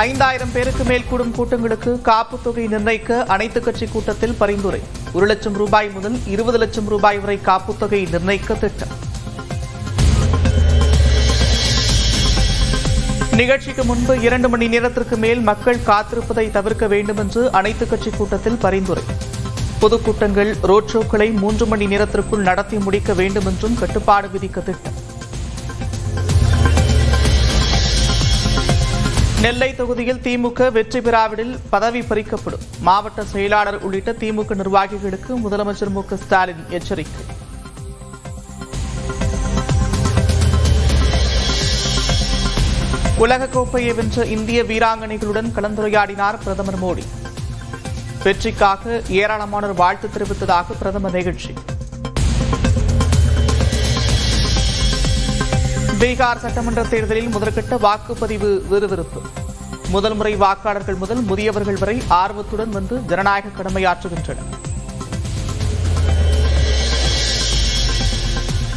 5000 பேருக்கு மேல் கூடும் கூட்டங்களுக்கு காப்புத் தொகை நிர்ணயிக்க அனைத்துக் கட்சி கூட்டத்தில் பரிந்துரை. 1 லட்சம் ரூபாய் முதல் 20 லட்சம் ரூபாய் வரை காப்புத் தொகை நிர்ணயிக்க திட்டம். நிகழ்ச்சிக்கு முன்பு 2 மணி நேரத்திற்கு மேல் மக்கள் காத்திருப்பதை தவிர்க்க வேண்டும் என்று அனைத்துக் கட்சி கூட்டத்தில் பரிந்துரை. பொதுக்கூட்டங்கள், ரோட் ஷோக்களை 3 மணி நேரத்திற்குள் நடத்தி முடிக்க வேண்டும் என்றும் கட்டுப்பாடு விதிக்க திட்டம். நெல்லை தொகுதியில் திமுக வெற்றி பெறாவிடில் பதவி பறிக்கப்படும். மாவட்ட செயலாளர் உள்ளிட்ட திமுக நிர்வாகிகளுக்கு முதலமைச்சர் மு க ஸ்டாலின் எச்சரிக்கை. உலகக்கோப்பையை வென்ற இந்திய வீராங்கனைகளுடன் கலந்துரையாடினார் பிரதமர் மோடி. வெற்றிக்காக ஏராளமானோர் வாழ்த்து தெரிவித்ததாக பிரதமர் நிகழ்ச்சி. பீகார் சட்டமன்ற தேர்தலில் முதற்கட்ட வாக்குப்பதிவு விறுவிறுப்பு. முதல் முறை வாக்காளர்கள் முதல் முதியவர்கள் வரை ஆர்வத்துடன் வந்து ஜனநாயக கடமையாற்றுகின்றனர்.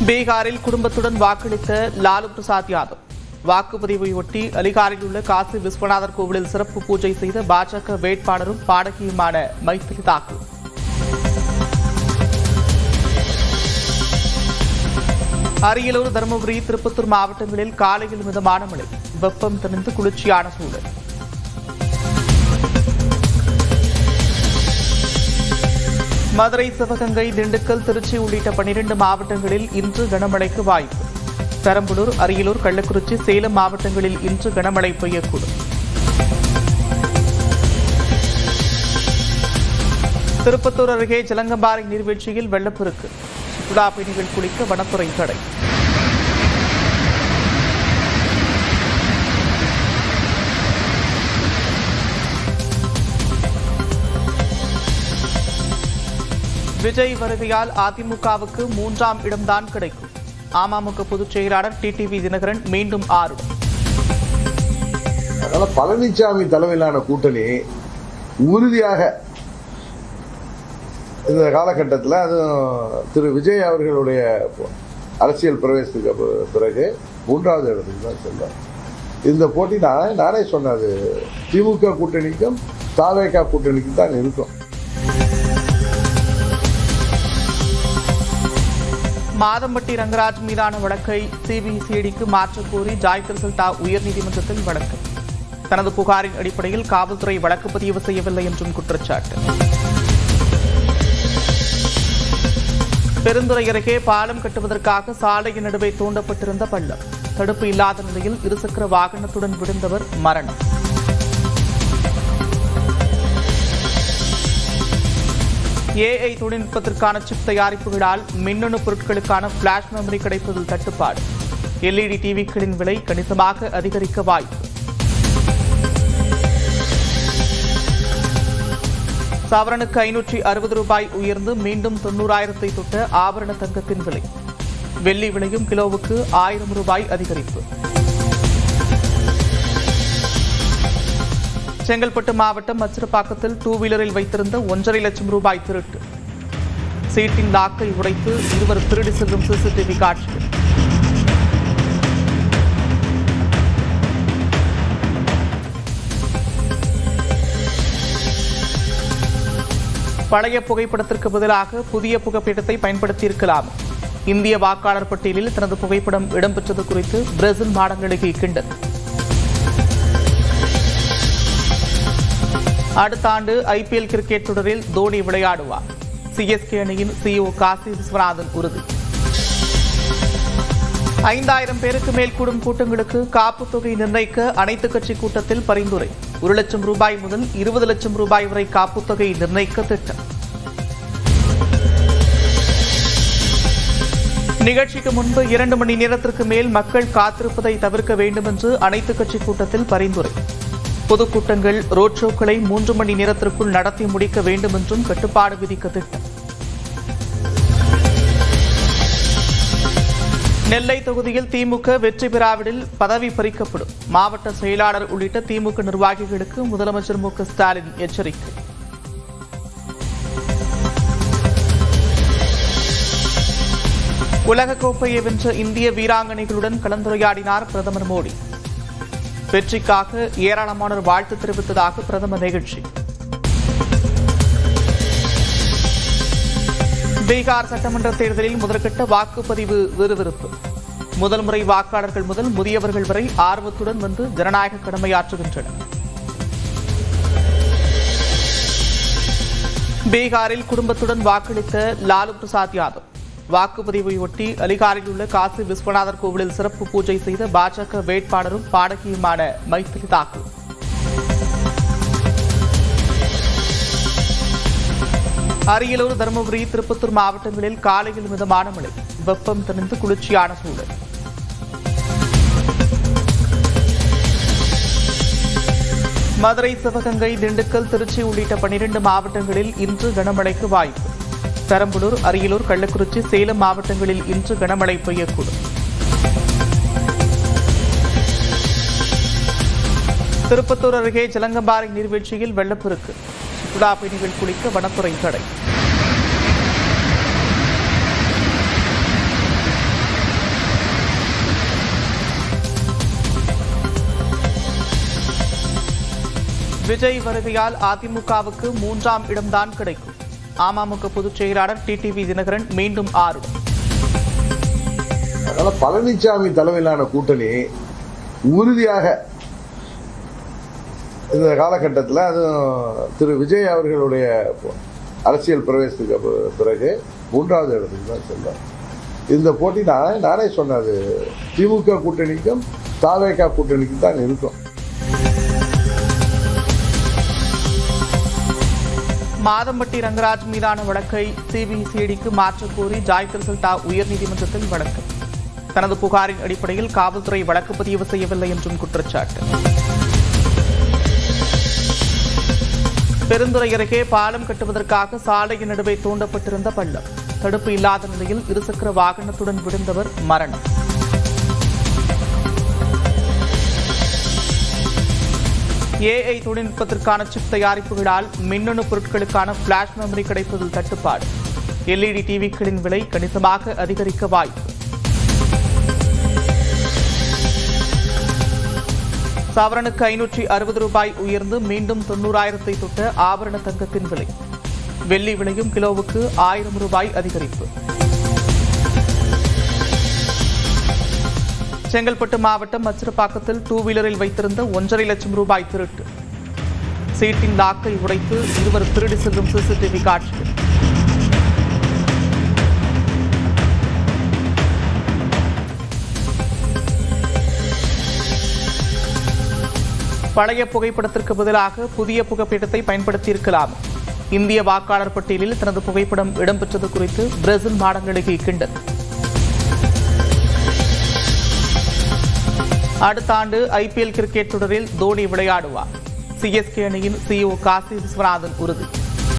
பீகாரில் குடும்பத்துடன் வாக்களித்த லாலு பிரசாத் யாதவ். வாக்குப்பதிவையொட்டி அலிகாரில் உள்ள காசி விஸ்வநாதர் கோவிலில் சிறப்பு பூஜை செய்த பாஜக வேட்பாளரும் பாடகியுமான மைத்திரி தாக்கூர். அரியலூர், தருமபுரி, திருப்பத்தூர் மாவட்டங்களில் காலையில் மிதமான மழை. வெப்பம் தணிந்து குளிர்ச்சியான சூழல். மதுரை, சிவகங்கை, திண்டுக்கல், திருச்சி உள்ளிட்ட 12 மாவட்டங்களில் இன்று கனமழைக்கு வாய்ப்பு. பெரம்பலூர், அரியலூர், கள்ளக்குறிச்சி, சேலம் மாவட்டங்களில் இன்று கனமழை பெய்யக்கூடும். திருப்பத்தூர் அருகே ஜலங்கம்பாறை நீர்வீழ்ச்சியில் வெள்ளப்பெருக்கு. சுற்றுலா பயணிகள் குளிக்க வனத்துறை தடை. விஜய் வருகையால் அதிமுகவுக்கு 3ஆம் இடம்தான் கிடைக்கும். அமமுக பொதுச் செயலாளர் டிடிவி தினகரன் மீண்டும் ஆர்வம். அதனால பழனிசாமி தலைமையிலான கூட்டணி உறுதியாக இந்த காலகட்டத்தில் அதுவும் திரு விஜய் அவர்களுடைய அரசியல் பிரவேசத்துக்கு பிறகு 3வது இடத்துக்கு தான் செல்வார். இந்த போட்டி நானே சொன்னது திமுக கூட்டணிக்கும் தாவேகா கூட்டணிக்கும் தான் இருக்கும். மாதம்பட்டி ரங்கராஜ் மீதான வழக்கை சிபிசிஐடிக்கு மாற்றக் கோரி ஜாய்கர் சல்தா உயர்நீதிமன்றத்தில் வழக்கு. தனது புகாரின் அடிப்படையில் காவல்துறை வழக்கு பதிவு செய்யவில்லை என்றும் குற்றச்சாட்டு. பெருந்துறை அருகே பாலம் கட்டுவதற்காக சாலையின் நடுவே தோண்டப்பட்டிருந்த பள்ளம். தடுப்பு இல்லாத நிலையில் இருசக்கர வாகனத்துடன் விழுந்தவர் மரணம். ஏஐ தொழில்நுட்பத்திற்கான சிப் தயாரிப்புகளால் மின்னணு பொருட்களுக்கான பிளாஷ் மெமரி கிடைப்பதில் தட்டுப்பாடு. எல்இடி டிவிக்களின் விலை கணிசமாக அதிகரிக்க வாய்ப்பு. சவரனுக்கு 560 ரூபாய் உயர்ந்து மீண்டும் 90,000 தொட்ட ஆபரண தங்கத்தின் விலை. வெள்ளி விலையும் கிலோவுக்கு 1000 ரூபாய் அதிகரிப்பு. செங்கல்பட்டு மாவட்டம் மச்சிரப்பாக்கத்தில் 2 வீலரில் வைத்திருந்த 1.5 லட்சம் ரூபாய் திருட்டு. சீட்டின் லாக்கை உடைத்து இருவர் திருடி செல்லும் சிசிடிவி காட்சிகள். பழைய புகைப்படத்திற்கு பதிலாக புதிய புகைப்படத்தை பயன்படுத்தியிருக்கலாம். இந்திய வாக்காளர் பட்டியலில் தனது புகைப்படம் இடம்பெற்றது குறித்து பிரேசில் மாடநடிகை கிண்டல். அடுத்த ஆண்டு IPL கிரிக்கெட் தொடரில் தோனி விளையாடுவார். CSK அணியின் CEO காசி விஸ்வநாதன் உறுதி. 5000 பேருக்கு மேல் கூடும் கூட்டங்களுக்கு காப்புத் தொகை நிர்ணயிக்க அனைத்துக் கட்சி கூட்டத்தில் பரிந்துரை. 1 லட்சம் ரூபாய் முதல் 20 லட்சம் ரூபாய் வரை காப்புத் தொகை நிர்ணயிக்க திட்டம். நிகழ்ச்சிக்கு முன்பு 2 மணி நேரத்திற்கு மேல் மக்கள் காத்திருப்பதை தவிர்க்க வேண்டும் என்று அனைத்துக் கட்சி கூட்டத்தில் பரிந்துரை. பொதுக்கூட்டங்கள், ரோட் ஷோக்களை 3 மணி நேரத்திற்குள் நடத்தி முடிக்க வேண்டும் என்றும் கட்டுப்பாடு விதிக்க திட்டம். நெல்லை தொகுதியில் திமுக வெற்றி பெறாவிடில் பதவி பறிக்கப்படும். மாவட்ட செயலாளர் உள்ளிட்ட திமுக நிர்வாகிகளுக்கு முதலமைச்சர் மு க ஸ்டாலின் எச்சரிக்கை. உலகக்கோப்பையை வென்ற இந்திய வீராங்கனைகளுடன் கலந்துரையாடினார் பிரதமர் மோடி. வெற்றிக்காக ஏராளமானோர் வாழ்த்து தெரிவித்ததாக பிரதமர் நிகழ்ச்சி. பீகார் சட்டமன்ற தேர்தலில் முதற்கட்ட வாக்குப்பதிவு விறுவிறுப்பு. முதல் முறை வாக்காளர்கள் முதல் முதியவர்கள் வரை ஆர்வத்துடன் வந்து ஜனநாயக கடமையாற்றுகின்றனர். பீகாரில் குடும்பத்துடன் வாக்களித்த லாலு பிரசாத் யாதவ் வாக்குப்பதிவையொட்டி அலிகாரில் உள்ள காசி விஸ்வநாதர் கோவிலில் சிறப்பு பூஜை செய்த பாஜக வேட்பாளரும் பாடகியுமான மைத்ரி தாக்கூர். அரியலூர், தருமபுரி, திருப்பத்தூர் மாவட்டங்களில் காலையில் மிதமான மழை, வெப்பம் தணிந்து குளிர்ச்சியான சூழல். மதுரை, சிவகங்கை, திண்டுக்கல், திருச்சி உள்ளிட்ட 12 மாவட்டங்களில் இன்று கனமழைக்கு வாய்ப்பு. பெரம்பலூர், அரியலூர், கள்ளக்குறிச்சி, சேலம் மாவட்டங்களில் இன்று கனமழை பெய்யக்கூடும். திருப்பத்தூர் அருகே ஜலங்கம்பாறை நீர்வீழ்ச்சியில் வெள்ளப்பெருக்கு. சுற்றுலா பயணிகள் குளிக்க வனத்துறை தடை. விஜய் வருகையால் அதிமுகவுக்கு 3ஆம் இடம்தான் கிடைக்கும். அமமுக பொதுச் செயலாளர் டிடிவி தினகரன் மீண்டும் ஆர்வம். அதனால பழனிசாமி தலைமையிலான கூட்டணி உறுதியாக இந்த காலகட்டத்தில் அதுவும் திரு விஜய் அவர்களுடைய அரசியல் பிரவேசத்துக்கு பிறகு 3வது இடத்துக்கு தான் செல்லும். இந்த போட்டி நானே சொன்னது திமுக கூட்டணிக்கும் தாவேகா கூட்டணிக்கும் தான் இருக்கும். மாதம்பட்டி ரங்கராஜ் மீதான வழக்கை சிபிசிஐடிக்கு மாற்றக் கோரி ஜாய்கர் சல்டா உயர்நீதிமன்றத்தில் வழக்கு. தனது புகாரின் அடிப்படையில் காவல்துறை வழக்கு பதிவு செய்யவில்லை என்றும் குற்றச்சாட்டு. பெருந்துறை அருகே பாலம் கட்டுவதற்காக சாலையின் நடுவே தோண்டப்பட்டிருந்த பள்ளம். தடுப்பு இல்லாத நிலையில் இருசக்கர வாகனத்துடன் விழுந்தவர் மரணம். ஏஐ தொழில்நுட்பத்திற்கான சிப் தயாரிப்புகளால் மின்னணு பொருட்களுக்கான பிளாஷ் மெமரி கிடைப்பதில் தட்டுப்பாடு. எல்இடி டிவிக்களின் விலை கணிசமாக அதிகரிக்க வாய்ப்பு. சவரனுக்கு 560 ரூபாய் உயர்ந்து மீண்டும் 90,000 தொட்ட ஆபரண தங்கத்தின் விலை. வெள்ளி விலையும் கிலோவுக்கு 1000 ரூபாய் அதிகரிப்பு. செங்கல்பட்டு மாவட்டம் மச்சிரப்பாக்கத்தில் 2 வீலரில் வைத்திருந்த 1.5 லட்சம் ரூபாய் திருட்டு. சீட்டின் லாக்கை உடைத்து இருவர் திருடி செல்லும் சிசிடிவி காட்சிகள். பழைய புகைப்படத்திற்கு பதிலாக புதிய புகைப்படத்தை பயன்படுத்தியிருக்கலாம். இந்திய வாக்காளர் பட்டியலில் தனது புகைப்படம் இடம்பெற்றது குறித்து பிரேசில் மாடநடிகை கிண்டல். அடுத்த ஆண்டு IPL கிரிக்கெட் தொடரில் தோனி விளையாடுவார். CSK அணியின் CEO காசி விஸ்வநாதன் உறுதி.